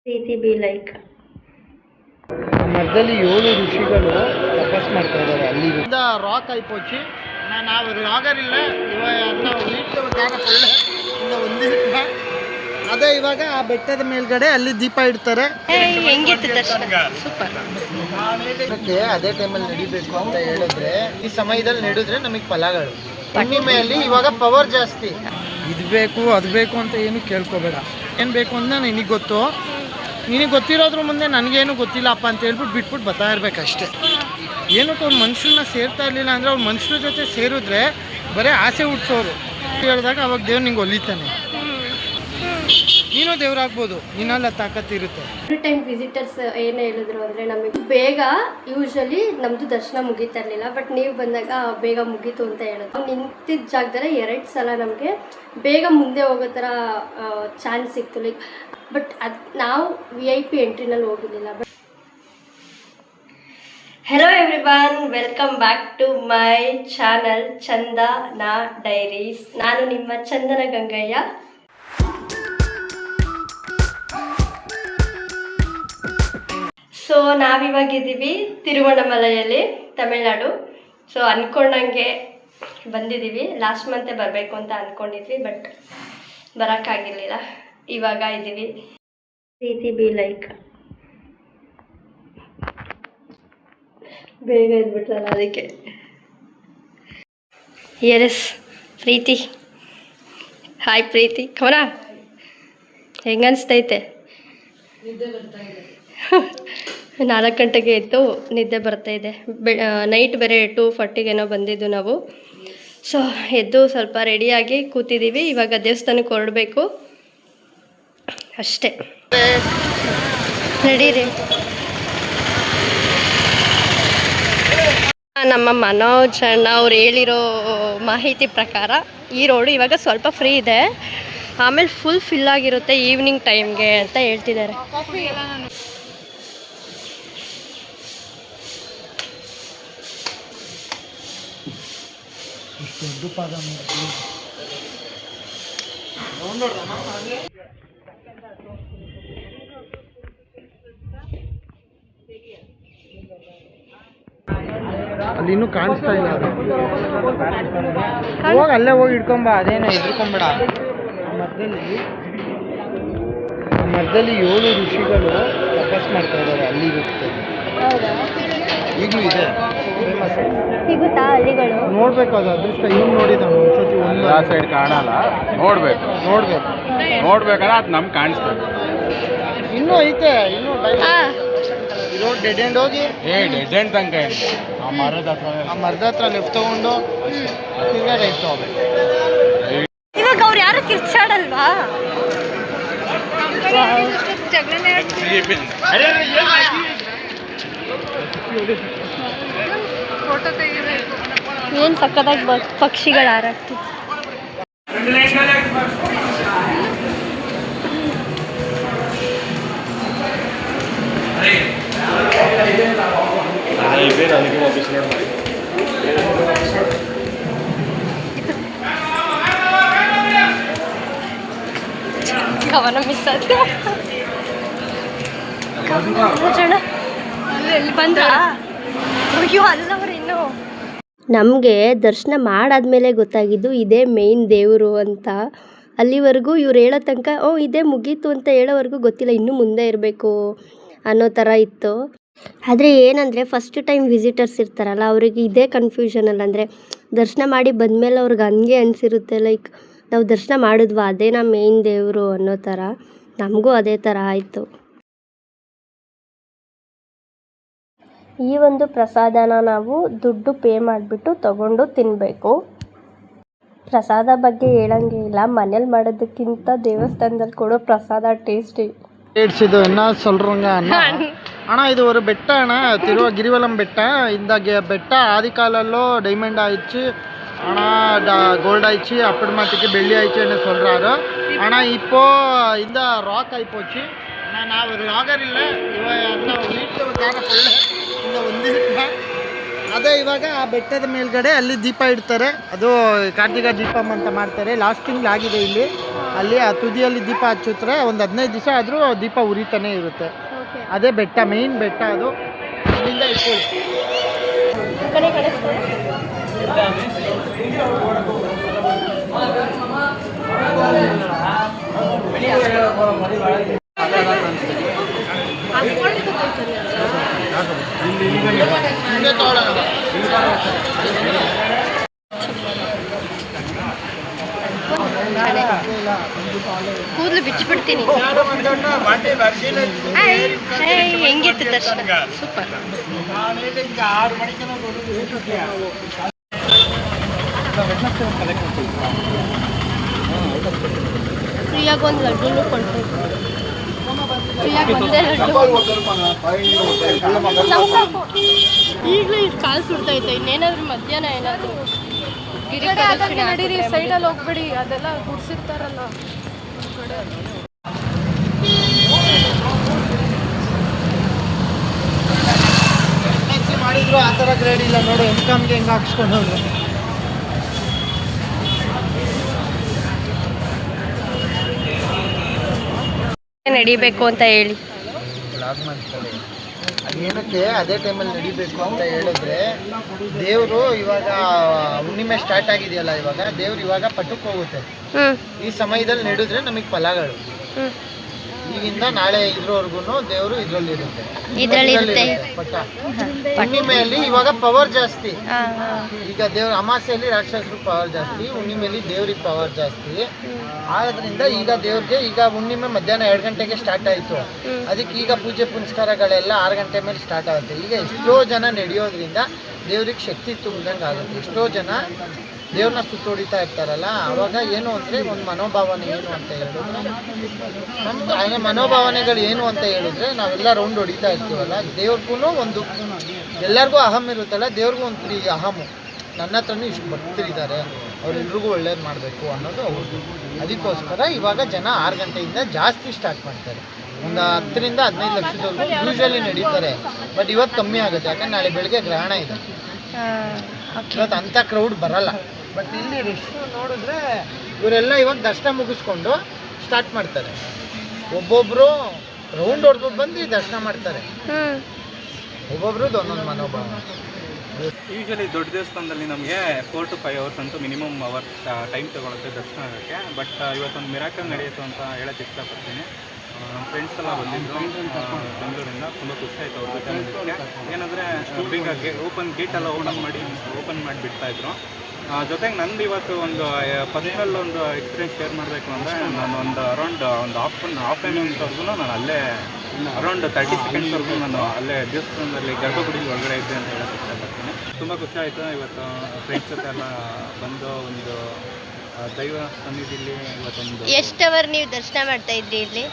Preethi be like ಆ ಮರದಲ್ಲಿ 7 ಋಷಿಗಳು ತಪಸ್ ಮಾಡ್ತಾ ಇದ್ದಾರೆ. ಅಲ್ಲಿ ರಾಕ್ ಆಯ್ಪೋಚಿ நான் ஒரு லாகர் ಇಲ್ಲ ಅದೇ ಇವಾಗ ಆ ಬೆಟ್ಟದ ಮೇಲ್ಗಡೆ ಅಲ್ಲಿ ದೀಪ ಇಡ್ತಾರೆ. ಅದೇ ಟೈಮಲ್ಲಿ ನಡಿಬೇಕು ಅಂತ ಹೇಳಿದ್ರೆ ಈ ಸಮಯದಲ್ಲಿ ನಡೆದ್ರೆ ನಮಗೆ ಫಲಗಳು. ಹುಣ್ಣಿಮೆಯಲ್ಲಿ ಇವಾಗ ಪವರ್ ಜಾಸ್ತಿ. ಇದು ಬೇಕು ಅದು ಬೇಕು ಅಂತ ಏನು ಕೇಳ್ಕೋಬೇಡ. ಏನು ಬೇಕು ಅಂತ ನಿನಗೆ ಗೊತ್ತು, ನಿನಗೆ ಗೊತ್ತಿರೋದ್ರ ಮುಂದೆ ನನಗೇನು ಗೊತ್ತಿಲ್ಲಪ್ಪ ಅಂತ ಹೇಳ್ಬಿಟ್ಟು ಬಿಟ್ಬಿಟ್ಟು ಬರ್ತಾ ಇರ್ಬೇಕಷ್ಟೆ. ಏನಕ್ಕೆ ಅವ್ರು ಮನುಷ್ಯರನ್ನ ಸೇರ್ತಾ ಇರಲಿಲ್ಲ ಅಂದರೆ ಅವ್ರು ಮನುಷ್ಯರ ಜೊತೆ ಸೇರಿದ್ರೆ ಬರೀ ಆಸೆ ಹುಡ್ಸೋರು ಹೇಳಿದಾಗ ಅವಾಗ ದೇವ್ರು ನಿಂಗೆ ಒಲಿತಾನೆ. ನೀನು ದೇವ್ರಾಗ್ಬೋದು, ನಿನ್ನೆಲ್ಲ ತಾಕತ್ತಿರುತ್ತೆ. ಟೈಮ್ ವಿಸಿಟರ್ಸ್ ಏನು ಹೇಳಿದ್ರು ಅಂದರೆ ನಮಗೆ ಬೇಗ ಯೂಶ್ವಲಿ ನಮ್ಮದು ದರ್ಶನ ಮುಗೀತಾ ಇರಲಿಲ್ಲ, ಬಟ್ ನೀವು ಬಂದಾಗ ಬೇಗ ಮುಗೀತು ಅಂತ ಹೇಳಿದ್ರು. ನಿಂತಿದ್ದ ಜಾಗದಲ್ಲಿ 2 ಸಲ ನಮಗೆ ಬೇಗ ಮುಂದೆ ಹೋಗೋ ಥರ ಚಾನ್ಸ್ ಸಿಕ್ತು. ಲೈಕ್ ಬಟ್ ಅದು ನಾವು VIP ಎಂಟ್ರಿನಲ್ಲಿ ಹೋಗಿರಲಿಲ್ಲ. But hello everyone, welcome back to my channel Chandana diaries. ನಾನು ನಿಮ್ಮ ಚಂದನ ಗಂಗಯ್ಯ. ಸೊ ನಾವಿವಾಗಿದ್ದೀವಿ ತಿರುವಣ್ಣಮಲೈಯಲ್ಲಿ, ತಮಿಳ್ನಾಡು. ಸೊ ಅಂದ್ಕೊಂಡಂಗೆ ಬಂದಿದ್ದೀವಿ. ಲಾಸ್ಟ್ ಮಂತೇ ಬರಬೇಕು ಅಂತ ಅಂದ್ಕೊಂಡಿದ್ವಿ, ಬಟ್ ಬರೋಕ್ಕಾಗಿರಲಿಲ್ಲ. ಇವಾಗ ಇದ್ದೀವಿ. ಪ್ರೀತಿ ಬಿ ಲೈಕ್ ಬೇಗ ಇದ್ಬಿಟ್ರಲ್ಲ ಅದಕ್ಕೆ. ಎಸ್ ಪ್ರೀತಿ, ಹಾಯ್ ಪ್ರೀತಿ, ಕವನ ಹೆಂಗನ್ಸ್ತೈತೆ? 4 ಗಂಟೆಗೆ ಎದ್ದು ನಿದ್ದೆ ಬರ್ತಾಯಿದೆ. ನೈಟ್ ಬೇರೆ 2:40 ಬಂದಿದ್ದು ನಾವು. ಸೊ ಎದ್ದು ಸ್ವಲ್ಪ ರೆಡಿಯಾಗಿ ಕೂತಿದ್ದೀವಿ. ಇವಾಗ ದೇವಸ್ಥಾನಕ್ಕೆ ಹೊರಡಬೇಕು ಅಷ್ಟೇ. ನಡೀರಿ. ನಮ್ಮ ಮನೋಜ್ ಅಣ್ಣ ಅವ್ರು ಹೇಳಿರೋ ಮಾಹಿತಿ ಪ್ರಕಾರ ಈ ರೋಡು ಇವಾಗ ಸ್ವಲ್ಪ ಫ್ರೀ ಇದೆ, ಆಮೇಲೆ ಫುಲ್ ಫಿಲ್ ಆಗಿರುತ್ತೆ ಈವ್ನಿಂಗ್ ಟೈಮ್ಗೆ ಅಂತ ಹೇಳ್ತಿದ್ದಾರೆ. ಅಲ್ಲಿ ಇನ್ನೂ ಕಾಣಿಸ್ತಾ ಇಲ್ಲ. ಅದು ಹೋಗಿ ಅಲ್ಲೇ ಹೋಗಿ ಇಟ್ಕೊಂಬ, ಅದೇನೋ ಎದ್ರುಕೊಂಬೇಡ. ಆ ಮರದಲ್ಲಿ 7 ಋಷಿಗಳು ತಪಸ್ ಮಾಡ್ತಾ ಇದ್ದಾರೆ. ಅಲ್ಲಿ ಇರುತ್ತೆ, ಈಗಲೂ ಇದೆ, ಫೇಮಸ್. ಸಿಗುತ್ತಾ ಹಳ್ಳಿಗಳು? ನೋಡ್ಬೇಕು, ಅದು ಅದೃಷ್ಟ. ಇವ್ನು ನೋಡಿದವನು ಒಂದ್ಸತಿ ಒಂದು ಸೈಡ್ ಕಾಣಲ್ಲ, ನೋಡ್ಬೇಕಲ್ಲ, ಅದು ನಮ್ಗೆ ಕಾಣಿಸ್ಬೇಕು. ಇನ್ನೂ ಐತೆ, ಇನ್ನೂ ರೋಡ್ ಡೆಡ್ ಎಂಡ್ ಹೋಗಿ ಡೆಡ್ ಎಂಡ್ ತನಕ ಆ ಮರದ ಹತ್ರ ಲೆಫ್ಟ್ ತಗೊಂಡು ತಿರ್ಗಾ ರೈಟ್ ತಗೋಬೇಕು. ಇವಾಗ ಅವ್ರು ಯಾರು ಕಿರ್ಚಾಡಲ್ವಾ? ಏನು ಸಕ್ಕದಾಗಿ ಪಕ್ಷಿಗಳು ಹಾರಾಡ್ತಿವೆ. ಕವನ ಮಿಸ್ ಆಯ್ತು. ಬಂದ್ರ ಅಯ್ಯೋ ಅಲ್ಲವ್ರು ಇನ್ನು. ನಮಗೆ ದರ್ಶನ ಮಾಡಾದ್ಮೇಲೆ ಗೊತ್ತಾಗಿದ್ದು ಇದೇ ಮೇಯ್ನ್ ದೇವರು ಅಂತ. ಅಲ್ಲಿವರೆಗೂ ಇವ್ರು ಹೇಳೋ ತನಕ ಇದೇ ಮುಗೀತು ಅಂತ ಹೇಳೋವರೆಗೂ ಗೊತ್ತಿಲ್ಲ, ಇನ್ನೂ ಮುಂದೆ ಇರಬೇಕು ಅನ್ನೋ ಥರ ಇತ್ತು. ಆದರೆ ಏನಂದರೆ ಫಸ್ಟ್ ಟೈಮ್ ವಿಸಿಟರ್ಸ್ ಇರ್ತಾರಲ್ಲ ಅವರಿಗೆ ಇದೇ ಕನ್ಫ್ಯೂಷನಲ್ಲ. ಅಂದರೆ ದರ್ಶನ ಮಾಡಿ ಬಂದಮೇಲೆ ಅವ್ರಿಗೆ ಹಂಗೆ ಅನಿಸಿರುತ್ತೆ, ಲೈಕ್ ನಾವು ದರ್ಶನ ಮಾಡಿದ್ವಾ ಅದೇನಾ ಮೇಯ್ನ್ ದೇವರು ಅನ್ನೋ ಥರ. ನಮಗೂ ಅದೇ ಥರ ಆಯಿತು. ಈ ಒಂದು ಪ್ರಸಾದನ ನಾವು ದುಡ್ಡು ಪೇ ಮಾಡಿಬಿಟ್ಟು ತಗೊಂಡು ತಿನ್ನಬೇಕು. ಪ್ರಸಾದ ಬಗ್ಗೆ ಹೇಳಂಗೆ ಇಲ್ಲ, ಮನೇಲಿ ಮಾಡೋದಕ್ಕಿಂತ ದೇವಸ್ಥಾನದಲ್ಲಿ ಕೊಡೋ ಪ್ರಸಾದ ಟೇಸ್ಟಿ. ಇದು என்ன சொல்றோங்க அண்ணா? ஆனால் இது ஒரு ಬೆಟ್ಟ ಅಣ್ಣ, ಗಿರಿವಲಂ ಬೆಟ್ಟ. இந்த ಬೆಟ್ಟ ஆதி காலల్లో டைமண்ட் ஆயிடுச்சு, ஆனால் கோல்டு ஆயிடுச்சு, அப்புறமாட்டுக்கு வெள்ளி ஆயிடுச்சுன்னு சொல்கிறாரு. ஆனால் இப்போ இந்த ராக் ஆகிப்போச்சு. நான் ஒரு லாகர் இல்லை, வீட்டில் கார பொல்ல இந்த ಒಂದಿರುತ್ತ. ಅದೇ ಇವಾಗ ಆ ಬೆಟ್ಟದ ಮೇಲ್ಗಡೆ ಅಲ್ಲಿ ದೀಪ ಇಡ್ತಾರೆ. ಅದು ಕಾರ್ತಿಕ ದೀಪಂ ಅಂತ ಮಾಡ್ತಾರೆ. ಲಾಸ್ಟ್ ತಿಂಗಳು ಆಗಿದೆ ಇಲ್ಲಿ. ಅಲ್ಲಿ ಆ ತುದಿಯಲ್ಲಿ ದೀಪ ಹಚ್ಚಿದ್ರೆ ಒಂದು 15 ದಿವಸ ಆದರೂ ದೀಪ ಉರಿತಾನೆ ಇರುತ್ತೆ. ಅದೇ ಬೆಟ್ಟ, ಮೇಯ್ನ್ ಬೆಟ್ಟ ಅದು. ಇಲ್ಲಿಂದ ಇಟ್ಕೊಳ್ಳಿ. ಕೂದಲು ಬಿಚ್ಚಿಬಿಡ್ತೀನಿ. ಹೆಂಗಿತ್ತು ದರ್ಶನ? ಸೂಪರ್. ಫ್ರೀಯಾಗಿ ಒಂದು ಲಡ್ಡು ಕೊಡ್ಬೇಕು. ಫ್ರೀಯಾಗಿ ಒಂದೇ ಲಡ್ಡು. ಈಗಲೂ ಇಷ್ಟು ಕಾಲು ಸುಡ್ತೈತೆ. ಇನ್ನೇನಾದ್ರೂ ಮಧ್ಯಾಹ್ನ ಏನಾದರೂ ನಡೀರಿ, ಸೈಡಲ್ಲಿ ಹೋಗ್ಬೇಡಿ, ಅದೆಲ್ಲ ಗುಡ್ಸಿರ್ತಾರಲ್ಲ. ಮಾಡಿದ್ರು ಆ ಥರ ಗ್ರೇಡ್ ಇಲ್ಲ ನೋಡು. ಎಮ್ಕಾಮ್ಗೆ ಹೆಂಗೆ ಹಾಕ್ಸ್ಕೊಂಡು ಹೋದ್ರು. ನಡಿಬೇಕು ಅಂತ ಹೇಳಿ ಅದೇನಕ್ಕೆ ಅದೇ ಟೈಮಲ್ಲಿ ನಡಿಬೇಕು ಅಂತ ಹೇಳಿದ್ರೆ, ದೇವರು ಇವಾಗ ಹುಣ್ಣಿಮೆ ಸ್ಟಾರ್ಟ್ ಆಗಿದೆಯಲ್ಲ, ಇವಾಗ ದೇವ್ರು ಇವಾಗ ಪಟಕ್ಕೆ ಹೋಗುತ್ತೆ. ಈ ಸಮಯದಲ್ಲಿ ನಡೆದ್ರೆ ನಮಗೆ ಫಲಗಳು. ಈಗಿಂದ ನಾಳೆ ಇದ್ರವರೆಗೂ ದೇವರು ಇದ್ರಲ್ಲಿರುತ್ತೆ. ಪಟ್ಟ ಹುಣ್ಣಿಮೆಯಲ್ಲಿ ಇವಾಗ ಪವರ್ ಜಾಸ್ತಿ. ಈಗ ದೇವ್ರ ಅಮಾಸೆಯಲ್ಲಿ ರಾಕ್ಷಸರು ಪವರ್ ಜಾಸ್ತಿ, ಹುಣ್ಣಿಮೆಯಲ್ಲಿ ದೇವ್ರಿಗೆ ಪವರ್ ಜಾಸ್ತಿ. ಆದ್ರಿಂದ ಈಗ ದೇವ್ರಿಗೆ ಈಗ ಹುಣ್ಣಿಮೆ ಮಧ್ಯಾಹ್ನ 2 ಗಂಟೆಗೆ ಸ್ಟಾರ್ಟ್ ಆಯಿತು. ಅದಕ್ಕೆ ಈಗ ಪೂಜೆ ಪುನಸ್ಕಾರಗಳೆಲ್ಲ 6 ಗಂಟೆ ಮೇಲೆ ಸ್ಟಾರ್ಟ್ ಆಗುತ್ತೆ. ಈಗ ಎಷ್ಟೋ ಜನ ನಡೆಯೋದ್ರಿಂದ ದೇವ್ರಿಗೆ ಶಕ್ತಿ ತುಂಬಿದಂಗೆ ಆಗುತ್ತೆ. ಎಷ್ಟೋ ಜನ ದೇವ್ರನ್ನ ಸುತ್ತೋಡಿತಾ ಇರ್ತಾರಲ್ಲ, ಅವಾಗ ಏನು ಅಂದರೆ ಒಂದು ಮನೋಭಾವನೆ ಏನು ಅಂತ ಹೇಳಿದ್ರೆ, ನಮ್ಮ ಮನೋಭಾವನೆಗಳು ಏನು ಅಂತ ಹೇಳಿದ್ರೆ, ನಾವೆಲ್ಲ ರೌಂಡ್ ಹೊಡಿತಾ ಇರ್ತೀವಲ್ಲ, ದೇವ್ರಿಗೂ ಒಂದು ಎಲ್ಲರಿಗೂ ಅಹಂ ಇರುತ್ತಲ್ಲ, ದೇವ್ರಿಗೂ ಒಂದು ಅಹಮು. ನನ್ನ ಹತ್ರನೂ ಇಷ್ಟು ಭಕ್ತರಿದ್ದಾರೆ, ಅವರೆಲ್ರಿಗೂ ಒಳ್ಳೇದು ಮಾಡಬೇಕು ಅನ್ನೋದು ಅವ್ರದ್ದು. ಅದಕ್ಕೋಸ್ಕರ ಇವಾಗ ಜನ 6 ಗಂಟೆಯಿಂದ ಜಾಸ್ತಿ ಸ್ಟಾರ್ಟ್ ಮಾಡ್ತಾರೆ. ಒಂದು 10 ರಿಂದ 15 ಲಕ್ಷದವರೆಗೂ ಯೂಶ್ವಲಿ ನಡೀತಾರೆ. ಬಟ್ ಇವತ್ತು ಕಮ್ಮಿ ಆಗುತ್ತೆ, ಯಾಕಂದ್ರೆ ನಾಳೆ ಬೆಳಗ್ಗೆ ಗ್ರಹಣ ಇದೆ. ಇವತ್ತು ಅಂಥ ಕ್ರೌಡ್ ಬರಲ್ಲ. ಬಟ್ ಇಲ್ಲಿ ರಶ್ ನೋಡಿದ್ರೆ ಇವರೆಲ್ಲ ಇವಾಗ ದರ್ಶನ ಮುಗಿಸ್ಕೊಂಡು ಸ್ಟಾರ್ಟ್ ಮಾಡ್ತಾರೆ. ಒಬ್ಬೊಬ್ಬರು ರೌಂಡ್ ಹೊಡೆದು ಬಂದು ದರ್ಶನ ಮಾಡ್ತಾರೆ. ಒಬ್ಬೊಬ್ರದ್ದು ಒಂದೊಂದು ಮನೋಭಾವ. ಯೂಶಲಿ ದೊಡ್ಡ ದೇವಸ್ಥಾನದಲ್ಲಿ ನಮಗೆ 4 to 5 hours ಅಂತೂ ಮಿನಿಮಮ್ ಟೈಮ್ ತೊಗೊಳುತ್ತೆ ದರ್ಶನ ಆಗೋಕ್ಕೆ. ಬಟ್ ಇವತ್ತೊಂದು ಮಿರಾಕಲ್ ನಡೆಯಿತು ಅಂತ ಹೇಳೋಕ್ಕೆ ಇಷ್ಟಪಡ್ತೀನಿ. ನಮ್ಮ ಫ್ರೆಂಡ್ಸ್ ಎಲ್ಲ ಬಂದಿದ್ದರು ಬೆಂಗಳೂರಿಂದ. ತುಂಬ ಖುಷಿ ಆಯಿತು ಅವ್ರ ಜೊತೆ ನೋಡೋಕ್ಕೆ. ಏನಂದರೆ ಬೇಗ ಗೇಟೆಲ್ಲ ಓಪನ್ ಮಾಡಿ ಬಿಡ್ತಾಯಿದ್ರು. ಜೊತೆಗೆ ನಂದು ಇವತ್ತು ಒಂದು ಪರ್ಸನಲ್ ಒಂದು ಎಕ್ಸ್ಪೀರಿಯನ್ಸ್ ಶೇರ್ ಮಾಡಬೇಕು ಅಂದರೆ, ನಾನು ಅರೌಂಡ್ ಹಾಫ್ ಆನ್ ಅವರ್ವರೆಗೂ ನಾನು ಅಲ್ಲೇ ಅರೌಂಡ್ 30 ಸೆಕೆಂಡ್ಸ್ವರೆಗೂ ನಾನು ಅಲ್ಲೇ ದೇವಸ್ಥಾನದಲ್ಲಿ ಗರ್ಭಗುಡಿ ಒಳಗಡೆ ಇದ್ದೆ ಅಂತ ಹೇಳೋಕ್ಕೆ ಇಷ್ಟಪಡ್ತೀನಿ. ತುಂಬ ಖುಷಿ ಆಯಿತು ಇವತ್ತು ಫ್ರೆಂಡ್ಸ್ ಜೊತೆ ಎಲ್ಲ ಬಂದು ಒಂದು ದೈವ ಸನ್ನಿಧಿಲಿ ಇವತ್ತೊಂದು. ಎಷ್ಟು ಅವರ್ ನೀವು ದರ್ಶನ ಮಾಡ್ತಾ ಇದ್ರಿ ಇಲ್ಲಿ?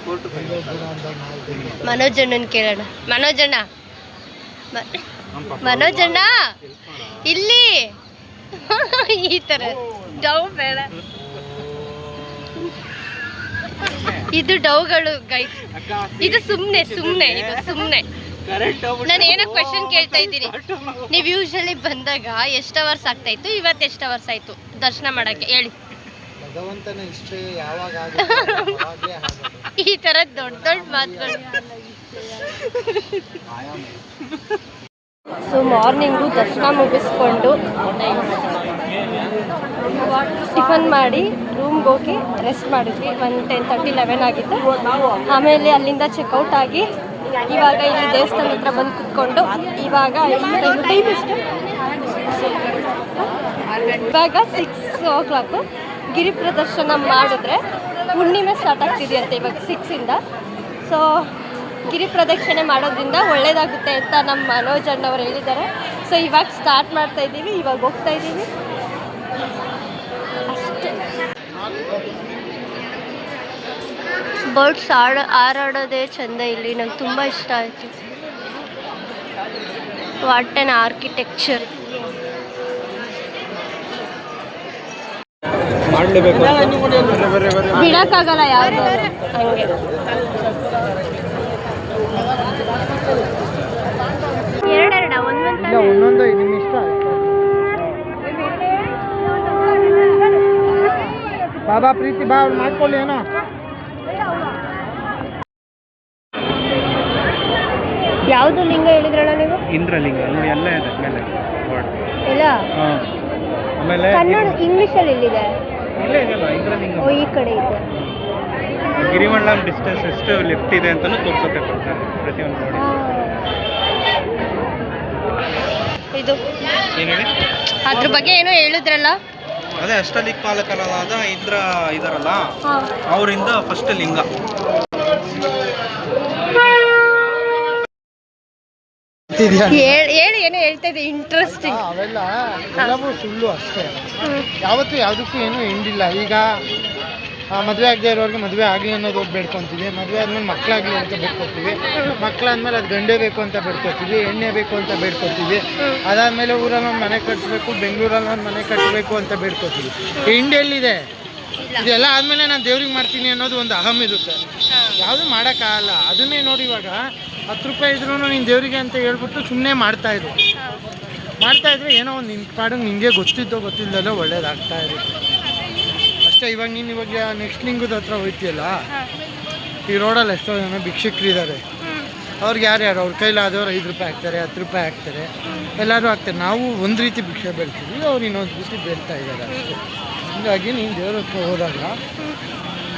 4 to 5 hours. ಮನೋಜಣ್ಣನ ಕೇಳೋಣ. ಮನೋಜಣ್ಣ ಇಲ್ಲಿ ಈ ಥರ ಡವ್ ಬೇಡ. ಇದು ಡವ್ಗಳು ಗೈಸ್. ಇದು ಸುಮ್ಮನೆ ನಾನು ಏನೋ ಕ್ವೆಶನ್ ಕೇಳ್ತಾ ಇದ್ದೀನಿ. ನೀವು ಯೂಶಲಿ ಬಂದಾಗ ಎಷ್ಟು ಅವರ್ಸ್ ಆಗ್ತಾ ಇತ್ತು? ಇವತ್ತು ಎಷ್ಟು ಅವರ್ಸ್ ಆಯಿತು ದರ್ಶನ ಮಾಡೋಕ್ಕೆ ಹೇಳಿ? ಭಗವಂತನ ಇಷ್ಟ ಯಾವಾಗ ಈ ಥರ ದೊಡ್ಡ ಮಾತುಗಳು. ಸೊ ಮಾರ್ನಿಂಗು ದರ್ಶನ ಮುಗಿಸ್ಕೊಂಡು ಟಿಫನ್ ಮಾಡಿ ರೂಮ್ಗೆ ಹೋಗಿ ರೆಸ್ಟ್ ಮಾಡಿದ್ವಿ. 10:30, 11 ಆಗಿತ್ತು. ಆಮೇಲೆ ಅಲ್ಲಿಂದ ಚೆಕ್ಔಟ್ ಆಗಿ ಇವಾಗ ಇಲ್ಲಿ ದೇವಸ್ಥಾನ ಹತ್ರ ಬಂದು ಕುತ್ಕೊಂಡು ಇವಾಗ ಟೈಮ್ ಎಷ್ಟು? ಇವಾಗ 6 o'clock. ಗಿರಿ ಪ್ರದರ್ಶನ ಮಾಡಿದ್ರೆ ಹುಣ್ಣಿಮೆ ಸ್ಟಾರ್ಟ್ ಆಗ್ತಿದೆಯಂತೆ ಇವಾಗ 6 ಸೊ ಗಿರಿ ಪ್ರದಕ್ಷಿಣೆ ಮಾಡೋದ್ರಿಂದ ಒಳ್ಳೇದಾಗುತ್ತೆ ಅಂತ ನಮ್ಮ ಮನೋಜ್ ಅಣ್ಣವ್ರು ಹೇಳಿದ್ದಾರೆ. ಸೊ ಇವಾಗ ಸ್ಟಾರ್ಟ್ ಮಾಡ್ತಾ ಇದ್ದೀವಿ, ಇವಾಗ ಹೋಗ್ತಾ ಇದ್ದೀವಿ ಅಷ್ಟೇ. ಬರ್ಡ್ಸ್ ಹಾರಾಡೋದೇ ಚೆಂದ ಇಲ್ಲಿ. ನಂಗೆ ತುಂಬ ಇಷ್ಟ ಆಯಿತು. What on architecture. ಬಿಡೋಕ್ಕಾಗಲ್ಲ ಯಾವುದು ಹಂಗೆ. ಒಂದೊಂದು ನಿಮ್ಮ ಇಷ್ಟ. ಬಾಬಾ ಪ್ರೀತಿ ಬಾ ಅವ್ರು ಮಾಡ್ಕೊಳ್ಳಿ ಏನೋ. ಯಾವುದು ಲಿಂಗ ಹೇಳಿದ್ರಲ್ಲ ನೀವು? ಇಂದ್ರಲಿಂಗ ನೋಡಿ ಎಲ್ಲ ಇದೆ ಮೇಲೆ ಎಲ್ಲ ಹಾಂ. ಆಮೇಲೆ ಕನ್ನಡ ಇಂಗ್ಲೀಷಲ್ಲಿ ಎಲ್ಲಿದೆ? ಇಲ್ಲೇ ಇದೆಯಲ್ಲ ಇಂದ್ರಲಿಂಗ. ಓ, ಈ ಕಡೆ ಇದೆ. ಗಿರಿಮಂಡಲಂ ಡಿಸ್ಟೆನ್ಸ್ ಎಷ್ಟು ಲೆಫ್ಟ್ ಇದೆ ಅಂತಲೂ ತೋರಿಸೋಕೆ ಕೊಡ್ತಾರೆ ಪ್ರತಿಯೊಂದು ನೋಡಿ. ಇದು ಏನು ಹೇಳಿ? ಅದ್ರ ಬಗ್ಗೆ ಏನೋ ಹೇಳಿದ್ರಲ್ಲ? ಅದೇ ಅಷ್ಟದಿಕ್ಪಾಲಕರಾದ ಇಂದ್ರ ಇದಾರಲ್ಲ ಅವರಿಂದ ಫಸ್ಟ್ ಲಿಂಗ. ಹೇಳಿ ಏನೋ ಹೇಳ್ತಾ ಇದೆ ಇಂಟ್ರೆಸ್ಟಿಂಗ್. ಅವೆಲ್ಲ ಎಲ್ಲವೂ ಸುಳ್ಳು ಅಷ್ಟೇ. ಯಾವತ್ತೂ ಯಾವುದಕ್ಕೂ ಏನೂ ಎಂಡಿಲ್ಲ. ಈಗ ಮದುವೆ ಆಗದೆ ಇರೋರಿಗೆ ಮದುವೆ ಆಗಲಿ ಅನ್ನೋದು ಹೋಗಿ ಬೇಡ್ಕೊತೀವಿ. ಮದುವೆ ಆದ್ಮೇಲೆ ಮಕ್ಕಳಾಗಲಿ ಅಂತ ಬೇಡ್ಕೊತೀವಿ. ಮಕ್ಕಳಾದ್ಮೇಲೆ ಅದು ಗಂಡೇ ಬೇಕು ಅಂತ ಬೇಡ್ಕೊತೀವಿ, ಎಣ್ಣೆ ಬೇಕು ಅಂತ ಬೇಡ್ಕೊತೀವಿ. ಅದಾದಮೇಲೆ ಊರಲ್ಲಿ ಒಂದು ಮನೆ ಕಟ್ಟಬೇಕು, ಬೆಂಗಳೂರಲ್ಲಿ ಒಂದು ಮನೆ ಕಟ್ಟಬೇಕು ಅಂತ ಬೇಡ್ಕೊತೀವಿ. ಎಂಡೆಲ್ಲಿದೆ? ಇದೆಲ್ಲ ಆದಮೇಲೆ ನಾನು ದೇವ್ರಿಗೆ ಮಾಡ್ತೀನಿ ಅನ್ನೋದು ಒಂದು ಅಹಂ ಇರುತ್ತೆ. ಯಾವುದು ಮಾಡೋಕ್ಕಾಗಲ್ಲ. ಅದನ್ನೇ ನೋಡಿ, ಇವಾಗ 10 ರೂಪಾಯಿ ಇದ್ರೂ ನೀನು ದೇವರಿಗೆ ಅಂತ ಹೇಳ್ಬಿಟ್ಟು ಸುಮ್ಮನೆ ಮಾಡ್ತಾಯಿದ್ರು. ಮಾಡ್ತಾಯಿದ್ರೆ ಏನೋ ಒಂದು ನಿನ್ನ ಪಾಡಿಗೆ ನಿನಗೆ ಗೊತ್ತಿದ್ದೋ ಗೊತ್ತಿಲ್ಲದೋ ಒಳ್ಳೇದಾಗ್ತಾ ಇರುತ್ತೆ ಅಷ್ಟೇ. ಇವಾಗ ನೀನು ನೆಕ್ಸ್ಟ್ ಲಿಂಗದ ಹತ್ರ ಹೋಗ್ತೀಯಲ್ಲ, ಈ ರೋಡಲ್ಲಿ ಎಷ್ಟೋ ಜನ ಭಿಕ್ಷುಕರಿದ್ದಾರೆ. ಅವ್ರಿಗೆ ಯಾರ್ಯಾರು ಅವ್ರ ಕೈಲಾದವ್ರು 5 ರೂಪಾಯಿ ಹಾಕ್ತಾರೆ, 10 ರೂಪಾಯಿ ಹಾಕ್ತಾರೆ, ಎಲ್ಲರೂ ಹಾಕ್ತಾರೆ. ನಾವು ಒಂದು ರೀತಿ ಭಿಕ್ಷೆ ಬೇಡ್ತೀವಿ, ಅವ್ರು ಇನ್ನೊಂದು ರೀತಿ ಬೇಡ್ತಾ ಇದ್ದಾರೆ ಅಷ್ಟೇ. ಹೀಗಾಗಿ ನೀನು ದೇವ್ರ ಹತ್ರ ಹೋದಾಗ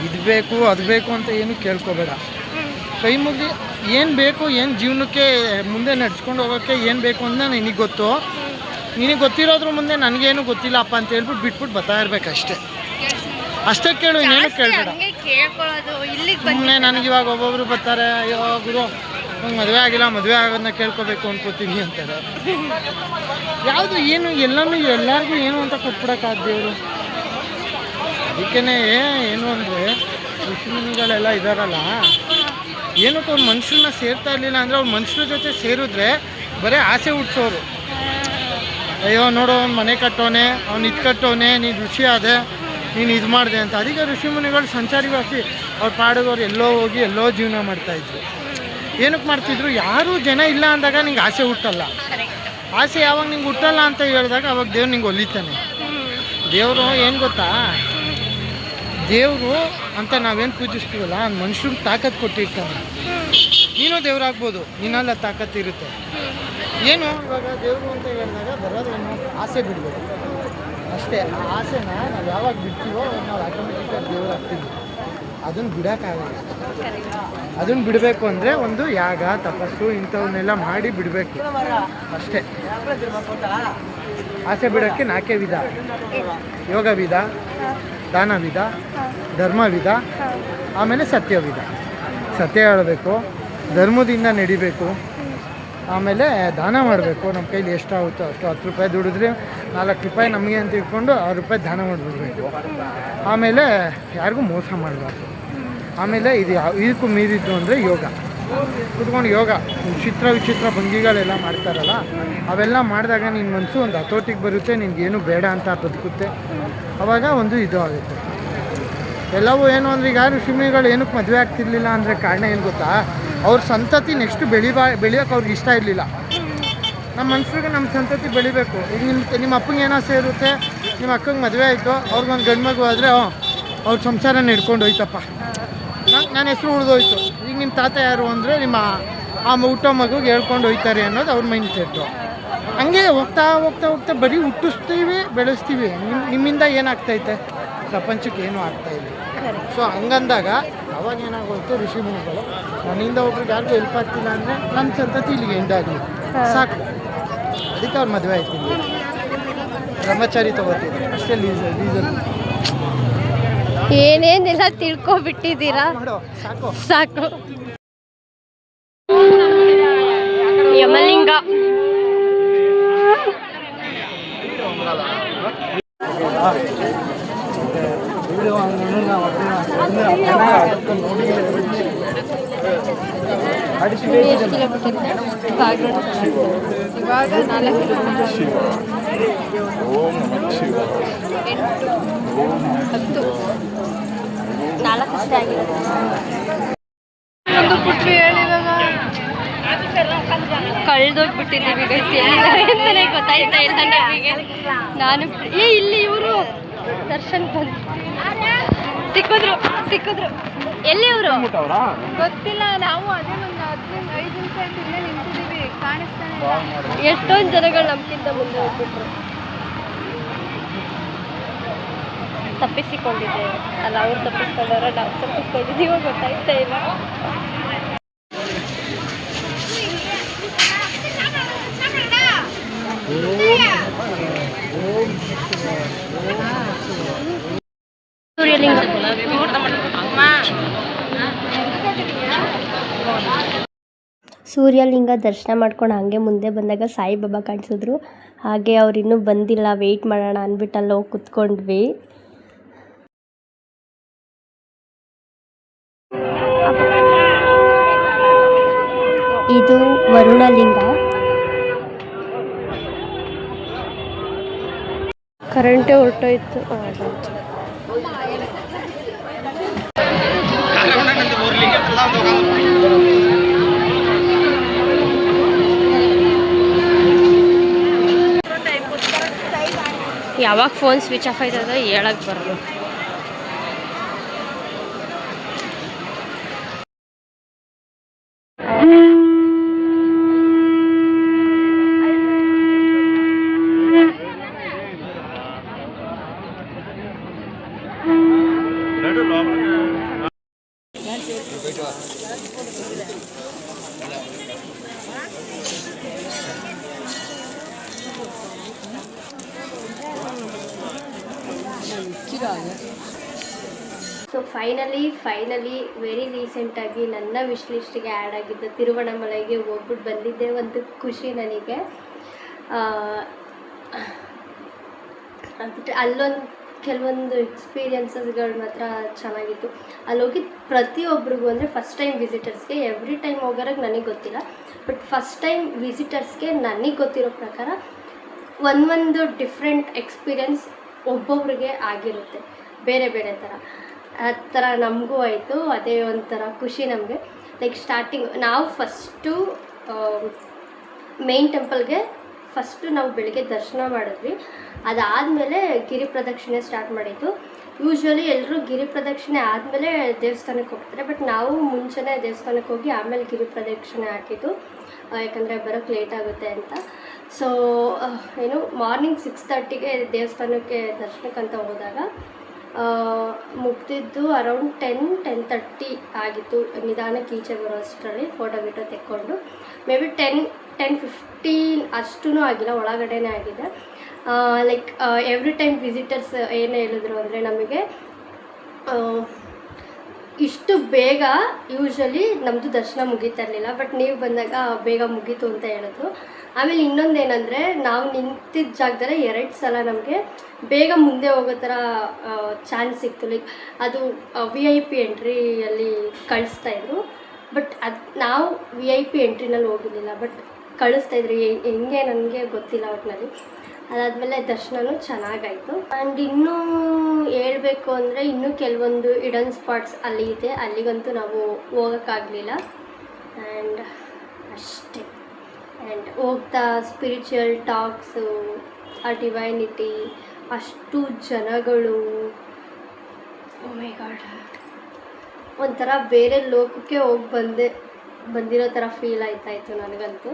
ಇದು ಬೇಕು ಅದು ಬೇಕು ಅಂತ ಏನು ಕೇಳ್ಕೊಬೇಡ. ಕೈ ಮುಗಿ ಏನು ಬೇಕು, ಏನು ಜೀವನಕ್ಕೆ ಮುಂದೆ ನಡ್ಸ್ಕೊಂಡು ಹೋಗೋಕ್ಕೆ ಏನು ಬೇಕು ಅಂತ ನಿನಗೆ ಗೊತ್ತು. ನಿನಗೆ ಗೊತ್ತಿರೋದ್ರ ಮುಂದೆ ನನಗೇನು ಗೊತ್ತಿಲ್ಲಪ್ಪ ಅಂತ ಹೇಳ್ಬಿಟ್ಟು ಬಿಟ್ಬಿಟ್ಟು ಬರ್ತಾ ಇರ್ಬೇಕಷ್ಟೇ. ಅಷ್ಟೇ ಕೇಳು, ಇನ್ನೇನು ಕೇಳಬೇಡ. ಸುಮ್ಮನೆ ನನಗಿವಾಗ ಒಬ್ಬೊಬ್ರು ಬರ್ತಾರೆ, ಅಯ್ಯೋ ಗುರು ನಂಗೆ ಮದುವೆ ಆಗಿಲ್ಲ, ಮದುವೆ ಆಗೋದನ್ನ ಕೇಳ್ಕೊಬೇಕು ಅನ್ಕೋತೀನಿ ಅಂತಾರೆ. ಯಾವುದು ಏನು ಎಲ್ಲರಿಗೂ ಏನು ಅಂತ ಕೊಟ್ಬಿಡೋಕ್ಕಾದ ದೇವರು. ಅದಕ್ಕೇ ಏನು ಅಂದರೆ ಋಷಿಮುನಿಗಳೆಲ್ಲ ಇದ್ದಾರಲ್ಲ, ಏನಕ್ಕೆ ಅವ್ರು ಮನುಷ್ಯರನ್ನ ಸೇರ್ತಾ ಇರಲಿಲ್ಲ ಅಂದರೆ, ಅವ್ರು ಮನುಷ್ಯರ ಜೊತೆ ಸೇರಿದ್ರೆ ಬರೀ ಆಸೆ ಹುಡ್ಸೋರು. ಅಯ್ಯೋ ನೋಡೋ ಅವ್ನು ಮನೆ ಕಟ್ಟೋನೆ, ಅವ್ನು ಇದು ಕಟ್ಟೋನೆ, ನೀನು ಋಷಿ ಆದೆ, ನೀನು ಇದು ಮಾಡಿದೆ ಅಂತ. ಅದಕ್ಕೆ ಋಷಿಮುನಿಗಳು ಸಂಚಾರಿವಾಸಿ ಅವ್ರ ಪಾಡಿಗೆ ಎಲ್ಲೋ ಹೋಗಿ ಎಲ್ಲೋ ಜೀವನ ಮಾಡ್ತಾಯಿದ್ರು. ಏನಕ್ಕೆ ಮಾಡ್ತಿದ್ರು? ಯಾರೂ ಜನ ಇಲ್ಲ ಅಂದಾಗ ನಿಂಗೆ ಆಸೆ ಹುಟ್ಟಲ್ಲ. ಆಸೆ ಯಾವಾಗ ನಿಂಗೆ ಹುಟ್ಟಲ್ಲ ಅಂತ ಹೇಳಿದಾಗ ಅವಾಗ ದೇವ್ರು ನಿಂಗೆ ಒಲಿತಾನೆ. ದೇವರು ಏನು ಗೊತ್ತಾ, ದೇವರು ಅಂತ ನಾವೇನು ಪೂಜಿಸ್ತೀವಲ್ಲ, ಮನುಷ್ಯರಿಗೆ ತಾಕತ್ತು ಕೊಟ್ಟಿರ್ತಾನೆ. ನೀನು ದೇವರಾಗ್ಬೋದು, ನಿನ್ನೆಲ್ಲ ತಾಕತ್ತು ಇರುತ್ತೆ. ಏನು ಇವಾಗ ದೇವರು ಅಂತ ಹೇಳಿದಾಗ ಬರೋದೇನು, ಆಸೆ ಬಿಡಬೇಕು ಅಷ್ಟೇ. ಆ ಆಸೆನ ನಾವು ಯಾವಾಗ ಬಿಡ್ತೀವೋ ನಾವು ಆಟೋಮೆಟಿಕ್ಕಾಗಿ ದೇವ್ರು ಆಗ್ತೀವಿ. ಅದನ್ನು ಬಿಡೋಕ್ಕಾಗಲ್ಲ. ಅದನ್ನು ಬಿಡಬೇಕು ಅಂದರೆ ಒಂದು ಯಾಗ ತಪಸ್ಸು ಇಂಥವನ್ನೆಲ್ಲ ಮಾಡಿ ಬಿಡಬೇಕು ಅಷ್ಟೇ. ಆಸೆ ಬಿಡೋಕ್ಕೆ 4 ವಿಧ: ಯೋಗ ವಿಧ, ದಾನ ವಿಧ, ಧರ್ಮ ವಿಧ, ಆಮೇಲೆ ಸತ್ಯ ವಿಧ. ಸತ್ಯ ಹೇಳಬೇಕು, ಧರ್ಮದಿಂದ ನಡಿಬೇಕು, ಆಮೇಲೆ ದಾನ ಮಾಡಬೇಕು. ನಮ್ಮ ಕೈಲಿ ಎಷ್ಟಾಗುತ್ತೋ ಅಷ್ಟು. 10 ರೂಪಾಯಿ ದುಡಿದ್ರೆ 4 ರೂಪಾಯಿ ನಮಗೆ ಅಂತ ಇಟ್ಕೊಂಡು 6 ರೂಪಾಯಿ ದಾನ ಮಾಡಿಬಿಡ್ಬೇಕು. ಆಮೇಲೆ ಯಾರಿಗೂ ಮೋಸ ಮಾಡಬಾರ್ದು. ಆಮೇಲೆ ಇದಕ್ಕೂ ಮೀರಿದ್ದು ಅಂದರೆ ಯೋಗ. ಕುತ್ಕೊಂಡು ಯೋಗ ವಿಚಿತ್ರ ಭಂಗಿಗಳೆಲ್ಲ ಮಾಡ್ತಾರಲ್ಲ, ಅವೆಲ್ಲ ಮಾಡಿದಾಗ ನಿನ್ನ ಮನಸ್ಸು ಒಂದು ಹತೋಟಿಗೆ ಬರುತ್ತೆ, ನಿನಗೇನು ಬೇಡ ಅಂತ ಬದುಕುತ್ತೆ. ಆವಾಗ ಒಂದು ಇದು ಆಗುತ್ತೆ. ಎಲ್ಲವೂ ಏನು ಅಂದರೆ, ಈಗ ಋಷಿಮುನಿಗಳು ಏನಕ್ಕೆ ಮದುವೆ ಆಗ್ತಿರ್ಲಿಲ್ಲ ಅಂದರೆ ಕಾರಣ ಏನು ಗೊತ್ತಾ, ಅವ್ರ ಸಂತತಿ ನೆಕ್ಸ್ಟ್ ಬೆಳೆಯೋಕೆ ಅವ್ರಿಗೆ ಇಷ್ಟ ಇರಲಿಲ್ಲ. ನಮ್ಮ ಮನುಷ್ಯರಿಗೆ ನಮ್ಮ ಸಂತತಿ ಬೆಳಿಬೇಕು. ಈಗ ನಿಮ್ಮ ಅಪ್ಪಂಗೆ ಏನೋ ಸೇರುತ್ತೆ, ನಿಮ್ಮ ಅಕ್ಕಂಗೆ ಮದುವೆ ಆಯಿತು, ಅವ್ರಿಗೊಂದು ಗಂಡು ಮಗು ಆದರೆ ಅವ್ರ ಸಂಸಾರ ಹಿಡ್ಕೊಂಡು ಹೋಯ್ತಪ್ಪ, ನನ್ನ ಹೆಸರು ಉಳಿದೋಯ್ತು. ಈಗ ನಿಮ್ಮ ತಾತ ಯಾರು ಅಂದರೆ ಆ ಹುಟ್ಟೋ ಮಗುಗೆ ಹೇಳ್ಕೊಂಡು ಹೋಯ್ತಾರೆ ಅನ್ನೋದು ಅವ್ರ ಮೈಂಡ್ ಸೆಟ್ಟು. ಹಂಗೆ ಹೋಗ್ತಾ ಬರೀ ಹುಟ್ಟಿಸ್ತೀವಿ, ಬೆಳೆಸ್ತೀವಿ. ನಿಮ್ಮಿಂದ ಏನಾಗ್ತೈತೆ? ಪ್ರಪಂಚಕ್ಕೆ ಏನೂ ಆಗ್ತಾಯಿಲ್ಲ. ಸೊ ಹಂಗಂದಾಗ ಅವಾಗ ಏನಾಗೋಯ್ತು, ಋಷಿಮುನಿಗಳು ನನ್ನಿಂದ ಒಬ್ರಿಗೆ ಯಾರಿಗೂ ಹೆಲ್ಪ್ ಆಗ್ತಿಲ್ಲ ಅಂದರೆ ನನ್ನ ಸಂತತಿ ಇಲ್ಲಿಗೆ ಎಂಡಾಗಲಿ ಸಾಕು. ಅದಕ್ಕೆ ಅವ್ರು ಮದುವೆ ಆಯ್ತಿಲ್ಲ, ಬ್ರಹ್ಮಚಾರಿ ತಗೋತೀವಿ ಅಷ್ಟೇ. ಲೀಸನ್ ಏನೇನೆಲ್ಲ ತಿಳ್ಕೊಬಿಟ್ಟಿದ್ದೀರಾ, ಸಾಕು. ಯಮಲಿಂಗ ಇವಾಗ 4 ಅಷ್ಟೇ ಆಗಿದೆ. ಒಂದು ಪುಟ್ಟಿ ಹೇಳಿದಾಗ ಕಳೆದೋಗ್ಬಿಟ್ಟಿದ್ದೀವಿ ಅಂತಲೇ ಗೊತ್ತಾಯ್ತಾ ಇಲ್ಲ ನಮಗೆ. ನಾನು ಇಲ್ಲಿ ಇವರು ದರ್ಶನ್ ಬಂದು ಸಿಕ್ಕಿದ್ರು ಎಲ್ಲಿ ಅವರು ಗೊತ್ತಿಲ್ಲ, ನಾವು ಅದೇ ಒಂದು 15 ನಿಮಿಷ ಆಯ್ತು ಇಲ್ಲೇ ನಿಂತಿದ್ದೀವಿ, ಕಾಣಿಸ್ತಾನೆ ಇಲ್ಲ. ಎಷ್ಟೊಂದು ಜನಗಳು ನಮ್ಗಿಂತ ಮುಂದೆ ಹೋಗ್ಬಿಟ್ರು. ತಪ್ಪಿಸಿಕೊಂಡಿದ್ದೇವೆ ಅಲ್ಲ, ಅವ್ರು ತಪ್ಪಿಸ್ಕೊಂಡವ್ರ ನಾವು ತಪ್ಪಿಸ್ಕೊಂಡಿದ್ದೀವೋ ಗೊತ್ತಾಗ್ತಾ ಇಲ್ಲ. ಸೂರ್ಯಲಿಂಗ ಸೂರ್ಯಲಿಂಗ ದರ್ಶನ ಮಾಡ್ಕೊಂಡು ಹಾಗೆ ಮುಂದೆ ಬಂದಾಗ ಸಾಯಿಬಾಬಾ ಕಾಣಿಸಿದ್ರು. ಹಾಗೆ ಅವ್ರು ಇನ್ನೂ ಬಂದಿಲ್ಲ, ವೆಯ್ಟ್ ಮಾಡೋಣ ಅಂದ್ಬಿಟ್ಟು ಅಲ್ಲಿ ಹೋಗಿ ಕುತ್ಕೊಂಡ್ವಿ. ಇದು ವರುಣಲಿಂಗ. ಕರೆಂಟೇ ಹೊರಟೋಯ್ತು. ಯಾವಾಗ ಫೋನ್ ಸ್ವಿಚ್ ಆಫ್ ಆಯ್ತದ ಹೇಳಕ್ಕೆ ಬರೋದು. ಸೊ ಫೈನಲಿ ವೆರಿ ರೀಸೆಂಟಾಗಿ ನನ್ನ ವಿಶ್ ಲಿಸ್ಟಿಗೆ ಆ್ಯಡ್ ಆಗಿದ್ದ ತಿರುವಣ್ಣಾಮಲೈಗೆ ಹೋಗ್ಬಿಟ್ಟು ಬಂದಿದ್ದೆ. ಒಂದು ಖುಷಿ ನನಗೆ. ಬಿಟ್ಟು ಅಲ್ಲೊಂದು ಕೆಲವೊಂದು ಎಕ್ಸ್ಪೀರಿಯನ್ಸಸ್ಗಳು ಮಾತ್ರ ಚೆನ್ನಾಗಿತ್ತು. ಅಲ್ಲಿ ಹೋಗಿದ್ದು ಪ್ರತಿಯೊಬ್ಬರಿಗೂ, ಅಂದರೆ ಫಸ್ಟ್ ಟೈಮ್ ವಿಸಿಟರ್ಸ್ಗೆ, ಎವ್ರಿ ಟೈಮ್ ಹೋಗೋರಿಗೆ ನನಗೆ ಗೊತ್ತಿಲ್ಲ, ಬಟ್ ಫಸ್ಟ್ ಟೈಮ್ ವಿಸಿಟರ್ಸ್ಗೆ ನನಗೆ ಗೊತ್ತಿರೋ ಪ್ರಕಾರ ಒಂದು ಡಿಫ್ರೆಂಟ್ ಎಕ್ಸ್ಪೀರಿಯನ್ಸ್ ಒಬ್ಬೊಬ್ರಿಗೆ ಆಗಿರುತ್ತೆ, ಬೇರೆ ಬೇರೆ ಥರ. ಆ ಥರ ನಮಗೂ ಆಯಿತು. ಅದೇ ಒಂಥರ ಖುಷಿ ನಮಗೆ. ಲೈಕ್ ಸ್ಟಾರ್ಟಿಂಗ್ ನಾವು ಫಸ್ಟು ಮೇನ್ ಟೆಂಪಲ್ಗೆ ನಾವು ಬೆಳಿಗ್ಗೆ ದರ್ಶನ ಮಾಡಿದ್ವಿ. ಅದಾದಮೇಲೆ ಗಿರಿ ಪ್ರದಕ್ಷಿಣೆ ಸ್ಟಾರ್ಟ್ ಮಾಡಿದ್ದು. ಯೂಶ್ವಲಿ ಎಲ್ಲರೂ ಗಿರಿ ಪ್ರದಕ್ಷಿಣೆ ಆದಮೇಲೆ ದೇವಸ್ಥಾನಕ್ಕೆ ಹೋಗ್ತಾರೆ, ಬಟ್ ನಾವು ಮುಂಚೆನೇ ದೇವಸ್ಥಾನಕ್ಕೆ ಹೋಗಿ ಆಮೇಲೆ ಗಿರಿ ಪ್ರದಕ್ಷಿಣೆ ಹಾಕಿದ್ದು, ಯಾಕಂದರೆ ಬರೋಕ್ಕೆ ಲೇಟ್ ಆಗುತ್ತೆ ಅಂತ. ಸೊ ಮಾರ್ನಿಂಗ್ 6:30ಗೆ ದೇವಸ್ಥಾನಕ್ಕೆ ದರ್ಶನಕ್ಕಂತ ಹೋದಾಗ ಮುಗ್ದಿದ್ದು ಅರೌಂಡ್ 10-10:30 ಆಗಿತ್ತು. ನಿಧಾನಕ್ಕೆ ಈಚೆ ಬರೋ ಅಷ್ಟರಲ್ಲಿ ಫೋಟೋ ತೆಕ್ಕೊಂಡು ಮೇ ಬಿ 10-15 ಅಷ್ಟೂ ಆಗಿಲ್ಲ, ಒಳಗಡೆನೇ ಆಗಿದೆ. ಲೈಕ್ ಎವ್ರಿ ಟೈಮ್ ವಿಸಿಟರ್ಸ್ ಏನು ಹೇಳಿದ್ರು ಅಂದರೆ, ನಮಗೆ ಇಷ್ಟು ಬೇಗ ಯೂಶ್ವಲಿ ನಮ್ಮದು ದರ್ಶನ ಮುಗೀತಾ ಇರಲಿಲ್ಲ, ಬಟ್ ನೀವು ಬಂದಾಗ ಬೇಗ ಮುಗೀತು ಅಂತ ಹೇಳಿದ್ರು. ಆಮೇಲೆ ಇನ್ನೊಂದೇನೆಂದರೆ, ನಾವು ನಿಂತಿದ್ದ ಜಾಗದಲ್ಲಿ 2 ಸಲ ನಮಗೆ ಬೇಗ ಮುಂದೆ ಹೋಗೋ ಥರ ಚಾನ್ಸ್ ಸಿಕ್ತು. ಲೈಕ್ ಅದು VIP ಎಂಟ್ರಿಯಲ್ಲಿ ಕಳಿಸ್ತಾಯಿದ್ರು, ಬಟ್ ನಾವು VIP ಎಂಟ್ರಿನಲ್ಲಿ ಹೋಗಿರಲಿಲ್ಲ, ಬಟ್ ಕಳಿಸ್ತಾಯಿದ್ರು. ಹೆಂಗೆ ನನಗೆ ಗೊತ್ತಿಲ್ಲ ಒಟ್ಟಿನಲ್ಲಿ. ಅದಾದಮೇಲೆ ದರ್ಶನವೂ ಚೆನ್ನಾಗಾಯಿತು. ಆ್ಯಂಡ್ ಇನ್ನೂ ಹೇಳಬೇಕು ಅಂದರೆ, ಇನ್ನೂ ಕೆಲವೊಂದು ಹಿಡನ್ ಸ್ಪಾಟ್ಸ್ ಅಲ್ಲಿ ಇದೆ, ಅಲ್ಲಿಗಂತೂ ನಾವು ಹೋಗೋಕ್ಕಾಗಲಿಲ್ಲ. ಆ್ಯಂಡ್ ಅಷ್ಟೇ. ಆ್ಯಂಡ್ ಹೋಗ್ತಾ ಸ್ಪಿರಿಚುವಲ್ ಟಾಕ್ಸು, ಆ ಡಿವೈನಿಟಿ, ಅಷ್ಟು ಜನಗಳು, ಓ ಮೈ ಗಾಡ್, ಒಂಥರ ಬೇರೆ ಲೋಕಕ್ಕೆ ಬಂದಿರೋ ಥರ ಫೀಲ್ ಆಯ್ತಾಯಿತ್ತು ನನಗಂತೂ.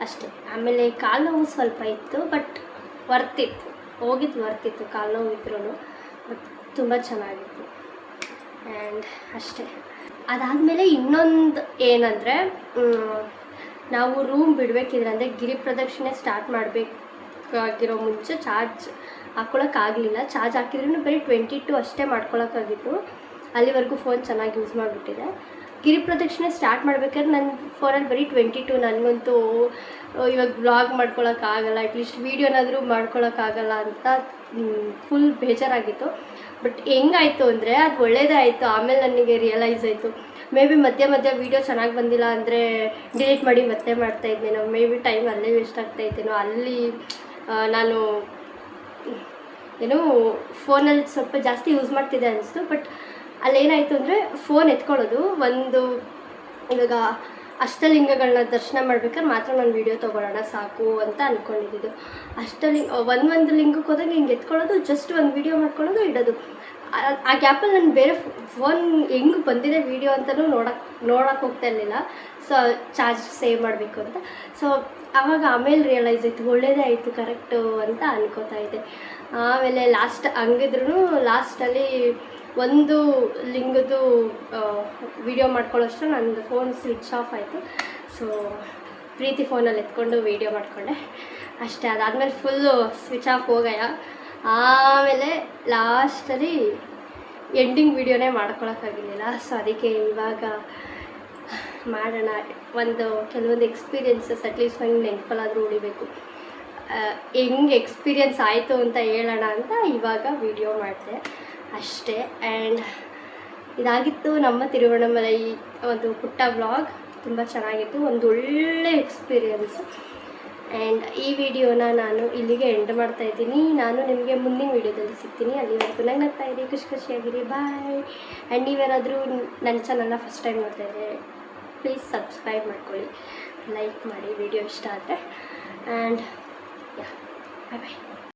ಅಷ್ಟೇ. ಆಮೇಲೆ ಕಾಲು ನೋವು ಸ್ವಲ್ಪ ಇತ್ತು, ಬಟ್ ವರ್ತಿತ್ತು, ಹೋಗಿದ್ದು ವರ್ತಿತ್ತು. ಕಾಲು ನೋವು ಇದ್ರೂ ಬಟ್ ತುಂಬ ಚೆನ್ನಾಗಿತ್ತು. ಆ್ಯಂಡ್ ಅಷ್ಟೇ. ಅದಾದಮೇಲೆ ಇನ್ನೊಂದು ಏನಂದರೆ, ನಾವು ರೂಮ್ ಬಿಡಬೇಕಿದ್ರೆ, ಅಂದರೆ ಗಿರಿ ಪ್ರದಕ್ಷಿಣೆ ಸ್ಟಾರ್ಟ್ ಮಾಡಬೇಕಾಗಿರೋ ಮುಂಚೆ ಚಾರ್ಜ್ ಹಾಕ್ಕೊಳಕ್ಕಾಗಲಿಲ್ಲ. ಚಾರ್ಜ್ ಹಾಕಿದ್ರೂ ಬರೀ 22 ಅಷ್ಟೇ ಮಾಡ್ಕೊಳಕ್ಕಾಗಿತ್ತು. ಅಲ್ಲಿವರೆಗೂ ಫೋನ್ ಚೆನ್ನಾಗಿ ಯೂಸ್ ಮಾಡಿಬಿಟ್ಟಿದೆ. ಗಿರಿ ಪ್ರದಕ್ಷಿಣೆ ಸ್ಟಾರ್ಟ್ ಮಾಡ್ಬೇಕಾದ್ರೆ ನನ್ನ ಫೋನಲ್ಲಿ ಬರೀ 22. ನನಗಂತೂ ಇವಾಗ ಬ್ಲಾಗ್ ಮಾಡ್ಕೊಳಕ್ಕಾಗಲ್ಲ, ಅಟ್ಲೀಸ್ಟ್ ವೀಡಿಯೋನಾದರೂ ಮಾಡ್ಕೊಳಕ್ಕಾಗಲ್ಲ ಅಂತ ಫುಲ್ ಬೇಜಾರಾಗಿತ್ತು. ಬಟ್ ಹೆಂಗಾಯಿತು ಅಂದರೆ, ಅದು ಒಳ್ಳೇದೇ ಆಯಿತು. ಆಮೇಲೆ ನನಗೆ ರಿಯಲೈಸ್ ಆಯಿತು, ಮೇ ಬಿ ಮಧ್ಯ ವೀಡಿಯೋ ಚೆನ್ನಾಗಿ ಬಂದಿಲ್ಲ ಅಂದರೆ ಡಿಲೀಟ್ ಮಾಡಿ ಮತ್ತೆ ಮಾಡ್ತಾಯಿದ್ದೇನೋ, ಮೇ ಬಿ ಟೈಮ್ ಅಲ್ಲೇ ವೇಸ್ಟ್ ಆಗ್ತಾಯಿದ್ದೇನೋ. ಅಲ್ಲಿ ನಾನು ಫೋನಲ್ಲಿ ಸ್ವಲ್ಪ ಜಾಸ್ತಿ ಯೂಸ್ ಮಾಡ್ತಿದ್ದೆ ಅನಿಸ್ತು. ಬಟ್ ಅಲ್ಲೇನಾಯಿತು ಅಂದರೆ, ಫೋನ್ ಎತ್ಕೊಳ್ಳೋದು ಇವಾಗ ಅಷ್ಟಲಿಂಗಗಳನ್ನ ದರ್ಶನ ಮಾಡ್ಬೇಕಾದ್ರೆ ಮಾತ್ರ ನಾನು ವೀಡಿಯೋ ತೊಗೊಳ್ಳೋಣ ಸಾಕು ಅಂತ ಅಂದ್ಕೊಂಡಿದ್ದು. ಒಂದು ಲಿಂಗಕ್ಕೆ ಹೋದಾಗ ಹಿಂಗೆ ಎತ್ಕೊಳ್ಳೋದು, ಜಸ್ಟ್ ಒಂದು ವೀಡಿಯೋ ಮಾಡ್ಕೊಳ್ಳೋದು, ಇಡೋದು. ಆ ಗ್ಯಾಪಲ್ಲಿ ನಾನು ಬೇರೆ ಫೋನ್ ಹೆಂಗೆ ಬಂದಿದೆ ವೀಡಿಯೋ ಅಂತಲೂ ನೋಡೋಕ್ಕೆ ಹೋಗ್ತಾ ಇರಲಿಲ್ಲ. ಸೊ ಚಾರ್ಜ್ ಸೇವ್ ಮಾಡಬೇಕು ಅಂತ. ಸೊ ಆಮೇಲೆ ರಿಯಲೈಸ್ ಆಯಿತು, ಒಳ್ಳೇದೇ ಆಯಿತು ಕರೆಕ್ಟು ಅಂತ ಅನ್ಕೋತಾ ಇದ್ದೆ. ಆಮೇಲೆ ಲಾಸ್ಟ್ ಹಂಗಿದ್ರೂ ಲಾಸ್ಟಲ್ಲಿ ಒಂದು ಲಿಂಗದ್ದು ವೀಡಿಯೋ ಮಾಡ್ಕೊಳ್ಳೋಷ್ಟು ನನ್ನದು ಫೋನ್ ಸ್ವಿಚ್ ಆಫ್ ಆಯಿತು. ಸೊ ಪ್ರೀತಿ ಫೋನಲ್ಲಿ ಎತ್ಕೊಂಡು ವೀಡಿಯೋ ಮಾಡಿಕೊಂಡೆ ಅಷ್ಟೇ. ಅದಾದಮೇಲೆ ಫುಲ್ಲು ಸ್ವಿಚ್ ಆಫ್ ಹೋಗಯ್ಯ. ಆಮೇಲೆ ಲಾಸ್ಟಲ್ಲಿ ಎಂಡಿಂಗ್ ವೀಡಿಯೋನೇ ಮಾಡ್ಕೊಳಕ್ಕಾಗಿರಲಿಲ್ಲ. ಸೊ ಅದಕ್ಕೆ ಇವಾಗ ಮಾಡೋಣ, ಕೆಲವೊಂದು ಎಕ್ಸ್ಪೀರಿಯನ್ಸಸ್ ಅಟ್ಲೀಸ್ಟ್ ನಂಗೆ ನೆನಪಲ್ಲಾದರೂ ಉಳಿಬೇಕು, ಹೆಂಗೆ ಎಕ್ಸ್ಪೀರಿಯನ್ಸ್ ಆಯಿತು ಅಂತ ಹೇಳೋಣ ಅಂತ ಇವಾಗ ವೀಡಿಯೋ ಮಾಡಿದೆ ಅಷ್ಟೇ. ಆ್ಯಂಡ್ ಇದಾಗಿತ್ತು ನಮ್ಮ ತಿರುವಣ್ಣಾಮಲೈ ಒಂದು ಪುಟ್ಟ ವ್ಲಾಗ್. ತುಂಬ ಚೆನ್ನಾಗಿತ್ತು, ಒಂದು ಒಳ್ಳೆ ಎಕ್ಸ್ಪೀರಿಯನ್ಸು. ಆ್ಯಂಡ್ ಈ ವಿಡಿಯೋನ ನಾನು ಇಲ್ಲಿಗೆ ಎಂಡ್ ಮಾಡ್ತಾಯಿದ್ದೀನಿ. ನಾನು ನಿಮಗೆ ಮುಂದಿನ ವೀಡಿಯೋದಲ್ಲಿ ಸಿಗ್ತೀನಿ. ಅಲ್ಲಿವರೆಗೂ ನಗ್ತಾ ಇರಿ, ಖುಷಿಯಾಗಿರಿ, ಬಾಯ್. ಆ್ಯಂಡ್ ನೀವೇನಾದರೂ ನನ್ನ ಚಾನಲ್ನ ಫಸ್ಟ್ ಟೈಮ್ ನೋಡ್ತಾಯಿದ್ರೆ ಪ್ಲೀಸ್ ಸಬ್ಸ್ಕ್ರೈಬ್ ಮಾಡ್ಕೊಳ್ಳಿ, ಲೈಕ್ ಮಾಡಿ ವಿಡಿಯೋ ಇಷ್ಟ ಆದರೆ. And bye bye.